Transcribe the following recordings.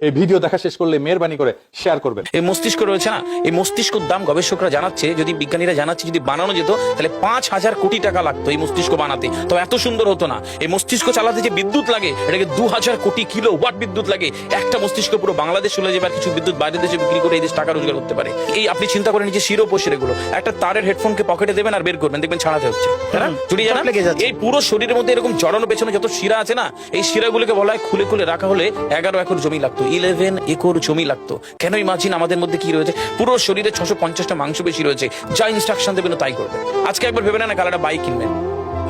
এই ভিডিও দেখা শেষ করলে মেহেরবানি করে শেয়ার করবেন। এই মস্তিষ্ক রয়েছে না, এই মস্তিষ্কের দাম গবেষকরা জানাচ্ছে, যদি বিজ্ঞানীরা জানাচ্ছে যদি বানানো যেত তাহলে 5,000 কোটি টাকা লাগতো এই মস্তিষ্ক বানাতে, তো এত সুন্দর হতো না। এই মস্তিষ্ক চালাতে যে বিদ্যুৎ লাগে এটাকে 2000 কোটি কিলো ওয়াট বিদ্যুৎ লাগে। একটা মস্তিষ্ক পুরো বাংলাদেশ চলে যাবে, আর কিছু বিদ্যুৎ বাইরের দেশে বিক্রি করে এই দেশ টাকা রোজগার করতে পারে। এই আপনি চিন্তা করেন যে শিরোপশিরা গুলো, একটা তারের হেডফোনকে পকেটে দেবেন আর বের করবেন, দেখবেন ছাড়াতে হচ্ছে, জুড়িয়ে যাবে। এই পুরো শরীরের মধ্যে এরকম জড়ানো পেছনে যত শিরা আছে না, এই শিরাগুলোকে বলা হয় খুলে খুলে রাখা হলে 11 একর জমি লাগতো, 11 একর জমি লাগতো। কেন ইমাজিন আমাদের মধ্যে কি রয়েছে, পুরো শরীরে 650টা মাংস বেশি রয়েছে, যা ইনস্ট্রাকশন দেবেন তাই করবে। আজকে একবার ভেবে না, কাল একটা বাইক কিনবেন,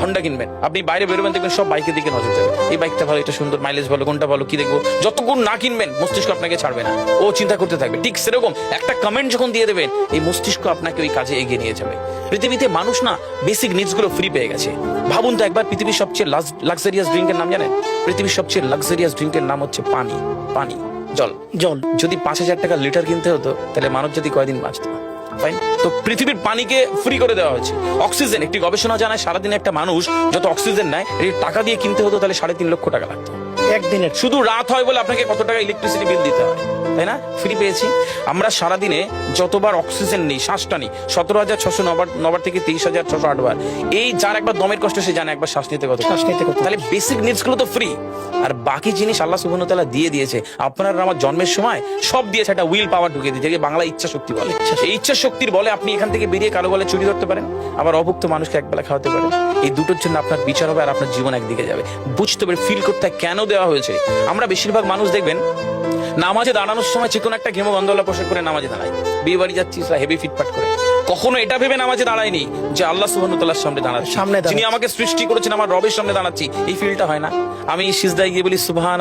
হন্ডা কিনবেন, আপনি বাইরে বেরোবেন দেখবেন সব বাইকের দিকে নজর যাবে, এই বাইকটা ভালো, এটা সুন্দর, মাইলেজ ভালো, কোনটা ভালো, কি দেখবো। যতক্ষণ না কিনবেন মস্তিষ্ক আপনাকে ছাড়বে না, ও চিন্তা করতে থাকবে। ঠিক সেরকম একটা কমেন্ট যখন দিয়ে দেবেন, এই মস্তিষ্ক আপনাকে ওই কাজে এগিয়ে নিয়ে যাবে। পৃথিবীতে মানুষ না বেসিক নিডস গুলো ফ্রি পেয়ে গেছে। ভাবুন তো একবার, পৃথিবীর সবচেয়ে লাক্সারিয়াস ড্রিঙ্কের নাম জানেন? পৃথিবীর সবচেয়ে লাক্সারিয়াস ড্রিঙ্কের নাম হচ্ছে পানি। পানি, জল। যদি 5,000 টাকা লিটার কিনতে হতো তাহলে মানব জাতি কয়দিন বাঁচতো? তো পৃথিবীর পানিকে ফ্রি করে দেওয়া হয়েছে। অক্সিজেন, একটি গবেষণা জানায় সারাদিনে একটা মানুষ যত অক্সিজেন নেয় টাকা দিয়ে কিনতে হতো তাহলে 3.5 লক্ষ টাকা লাগতো একদিনের। শুধু রাত হয় বলে আপনাকে কত টাকা ইলেকট্রিসিটি বিল দিতে হয়, তাই না? ফ্রি পেয়েছি। আমরা সারাদিনে যতবার অক্সিজেন নিই, শ্বাসটা নিই, 17,609 থেকে 23,608 বার। এই যার একবার দমের কষ্ট সে জানে একবার শ্বাস নিতে কত। তাহলে বেসিক নিডস গুলো তো ফ্রি, আর বাকি জিনিস আল্লাহ সুবহানাহু ওয়া তাআলা দিয়ে দিয়েছে। আপনার আমার জন্মের সময় সব দিয়েছে, একটা উইল পাওয়ার ঢুকিয়ে দিয়েছে, বাংলা ইচ্ছা শক্তি বলে। এই ইচ্ছা শক্তির বলে আপনি এখান থেকে বেরিয়ে কালো বলে চুরি ধরতে পারেন, আবার অভুক্ত মানুষকে একবেলা খাওয়াতে পারেন। এই দুটোর জন্য আপনার বিচার হবে আর আপনার জীবন একদিকে যাবে। বুঝতে পারে, ফিল করতে কেন দেওয়া হয়েছে। আমরা বেশিরভাগ মানুষ দেখবেন নামাজে দাঁড়ানোর সময় চিকন একটা ঘেমো গন্ধওয়ালা পোশাক করে নামাজে দাঁড়ায়, বিয়ে বাড়ি যাচ্ছি হেভি ফিটফাট করে। কখনো এটা ভেবে নামাজে দাঁড়ায়নি যে আল্লাহ সুবহানাহু ওয়া তাআলার সামনে দাঁড়াচ্ছি, যিনি আমাকে সৃষ্টি করেছেন, আমার রবের সামনে দাঁড়াচ্ছি, এই ফিলটা হয় না। আমি সিজদায় গিয়ে বলি সুবহান